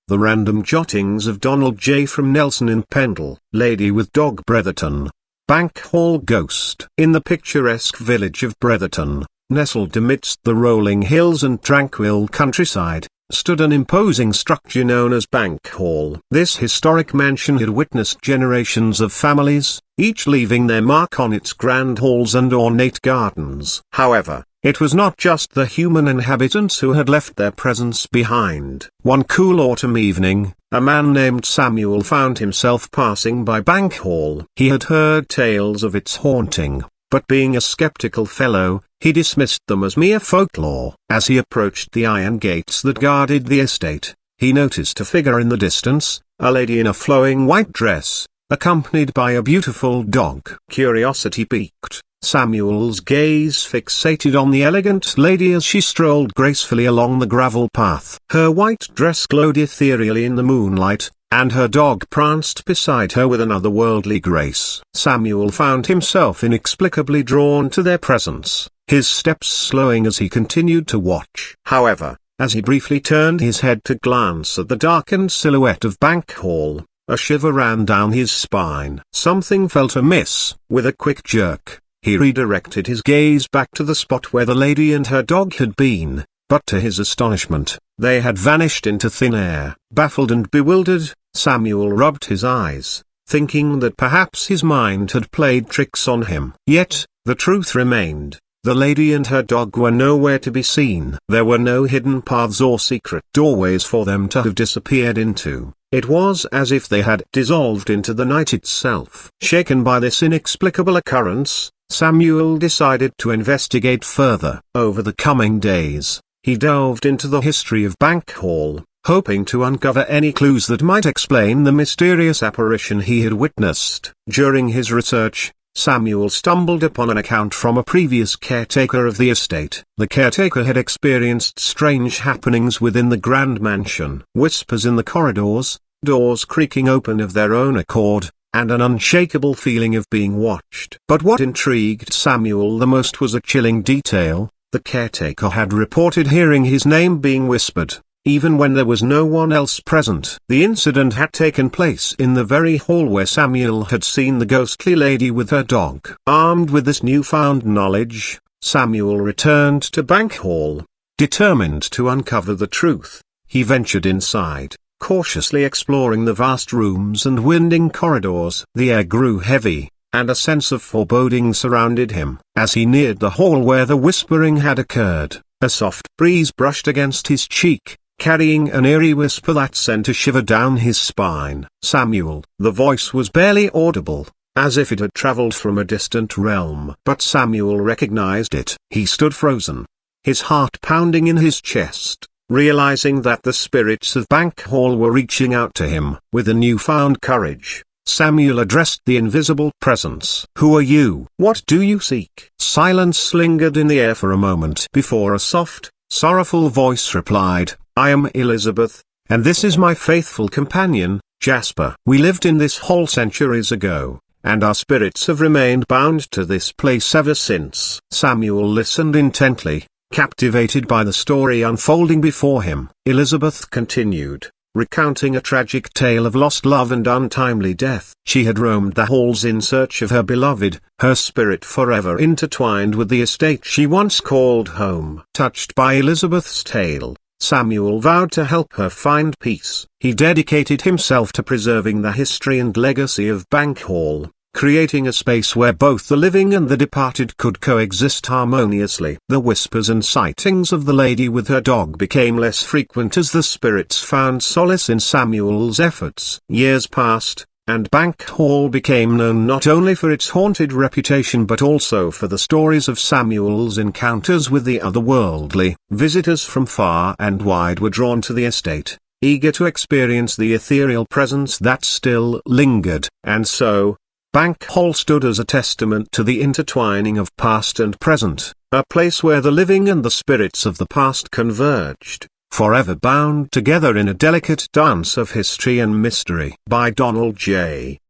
The Random Jottings of Donald J. from Nelson in Pendle. Lady with Dog. Bretherton. Bank Hall Ghost. In the picturesque village of Bretherton, nestled amidst the rolling hills and tranquil countryside, stood an imposing structure known as Bank Hall. This historic mansion had witnessed generations of families, each leaving their mark on its grand halls and ornate gardens. However, it was not just the human inhabitants who had left their presence behind. One cool autumn evening, a man named Samuel found himself passing by Bank Hall. He had heard tales of its haunting, but being a skeptical fellow, he dismissed them as mere folklore. As he approached the iron gates that guarded the estate, he noticed a figure in the distance, a lady in a flowing white dress, accompanied by a beautiful dog. Curiosity piqued, Samuel's gaze fixated on the elegant lady as she strolled gracefully along the gravel path. Her white dress glowed ethereally in the moonlight, and her dog pranced beside her with an otherworldly grace. Samuel found himself inexplicably drawn to their presence, his steps slowing as he continued to watch. However, as he briefly turned his head to glance at the darkened silhouette of Bank Hall, a shiver ran down his spine. Something felt amiss. With a quick jerk, he redirected his gaze back to the spot where the lady and her dog had been, but to his astonishment, they had vanished into thin air. Baffled and bewildered, Samuel rubbed his eyes, thinking that perhaps his mind had played tricks on him. Yet, the truth remained. The lady and her dog were nowhere to be seen. There were no hidden paths or secret doorways for them to have disappeared into. It was as if they had dissolved into the night itself. Shaken by this inexplicable occurrence, Samuel decided to investigate further. Over the coming days, he delved into the history of Bank Hall, hoping to uncover any clues that might explain the mysterious apparition he had witnessed. During his research, Samuel stumbled upon an account from a previous caretaker of the estate. The caretaker had experienced strange happenings within the grand mansion. Whispers in the corridors, doors creaking open of their own accord, and an unshakable feeling of being watched. But what intrigued Samuel the most was a chilling detail. The caretaker had reported hearing his name being whispered, even when there was no one else present. The incident had taken place in the very hall where Samuel had seen the ghostly lady with her dog. Armed with this newfound knowledge, Samuel returned to Bank Hall. Determined to uncover the truth, he ventured inside, cautiously exploring the vast rooms and winding corridors. The air grew heavy, and a sense of foreboding surrounded him. As he neared the hall where the whispering had occurred, a soft breeze brushed against his cheek, carrying an eerie whisper that sent a shiver down his spine. Samuel. The voice was barely audible, as if it had traveled from a distant realm. But Samuel recognized it. He stood frozen, his heart pounding in his chest, realizing that the spirits of Bank Hall were reaching out to him. With a newfound courage, Samuel addressed the invisible presence. "Who are you? What do you seek?" Silence lingered in the air for a moment before a soft, sorrowful voice replied, "I am Elizabeth, and this is my faithful companion, Jasper. We lived in this hall centuries ago, and our spirits have remained bound to this place ever since." Samuel listened intently, captivated by the story unfolding before him. Elizabeth continued, recounting a tragic tale of lost love and untimely death. She had roamed the halls in search of her beloved, her spirit forever intertwined with the estate she once called home. Touched by Elizabeth's tale, Samuel vowed to help her find peace. He dedicated himself to preserving the history and legacy of Bank Hall, creating a space where both the living and the departed could coexist harmoniously. The whispers and sightings of the lady with her dog became less frequent as the spirits found solace in Samuel's efforts. Years passed, and Bank Hall became known not only for its haunted reputation but also for the stories of Samuel's encounters with the otherworldly. Visitors from far and wide were drawn to the estate, eager to experience the ethereal presence that still lingered. And so, Bank Hall stood as a testament to the intertwining of past and present, a place where the living and the spirits of the past converged, forever bound together in a delicate dance of history and mystery. By Donald J.